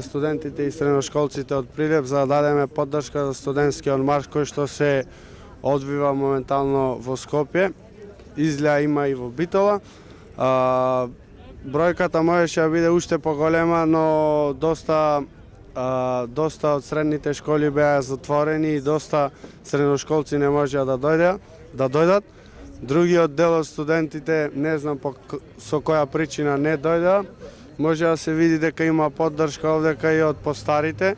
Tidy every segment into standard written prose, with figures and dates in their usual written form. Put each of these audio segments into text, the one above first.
студентите и средношколците од Прилеп за да дадеме поддршка за студентскиот марш кој што се одвива моментално во Скопје. Изгледа има и во Битола. Бројката можеше да биде уште поголема, но доста од средните школи беа затворени и доста средношколци не можеа да дојдат. Другиот дел од студентите, не знам со која причина не дојдоа. Може да се види дека има поддршка овдека и од постарите,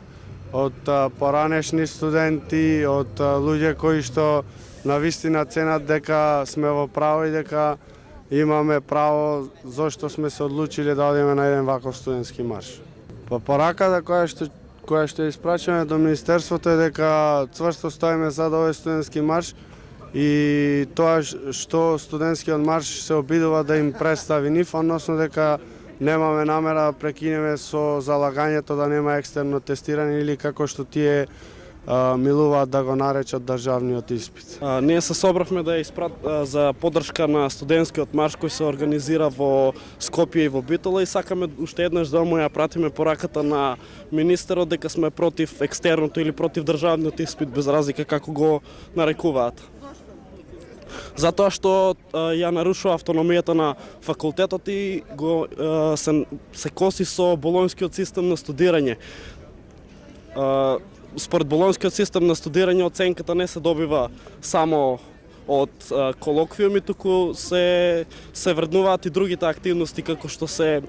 од поранешни студенти, од луѓе кои што навистина ценат дека сме во право и дека имаме право зошто сме се одлучиле да одиме на еден ваков студентски марш. Пораката која што испрачаме до Министерството е дека цврсто стоиме за овој студентски марш и тоа што студентскиот марш се обидува да им представи нив, односно дека немаме намера да прекинеме со залагањето да нема екстерно тестирање или како што тие милуваат да го наречат државниот испит. Ние се собравме за поддршка на студентскиот марш кој се организира во Скопје и во Битола и сакаме уште еднаш да му ја пратиме пораката на министерот дека сме против екстерното или против државниот испит без разлика како го нарекуваат. Затоа што ја нарушува автономијата на факултетот и се коси со болонскиот систем на студирање. Според болонскиот систем на студирање оценката не се добива само од колоквиуми, туку се вреднуваат и другите активности како што се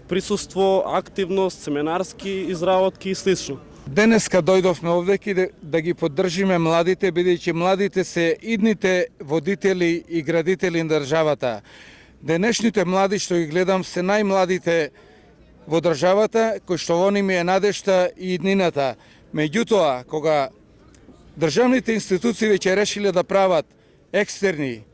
присуство, активност, семинарски изработки и слично. Денеска дојдовме овдеки да ги поддржиме младите, бидејќи младите се идните водители и градители на државата. Денешните млади што ги гледам се најмладите во државата, кој што во нив е надежта и иднината. Меѓутоа, кога државните институции веќе решиле да прават екстерни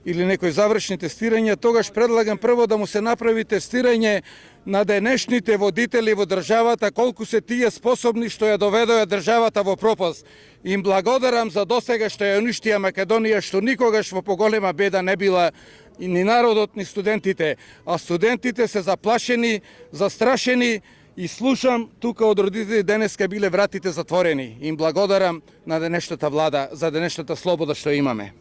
или некои завршни тестирања, тогаш предлагам прво да му се направи тестирање на денешните водители во државата, колку се тие способни што ја доведоа државата во пропаст. Им благодарам за досега што ја уништија Македонија, што никогаш во поголема беда не била и ни народот, ни студентите. А студентите се заплашени, застрашени и слушам тука од родители денеска биле вратите затворени. Им благодарам на денешната влада за денешната слобода што имаме.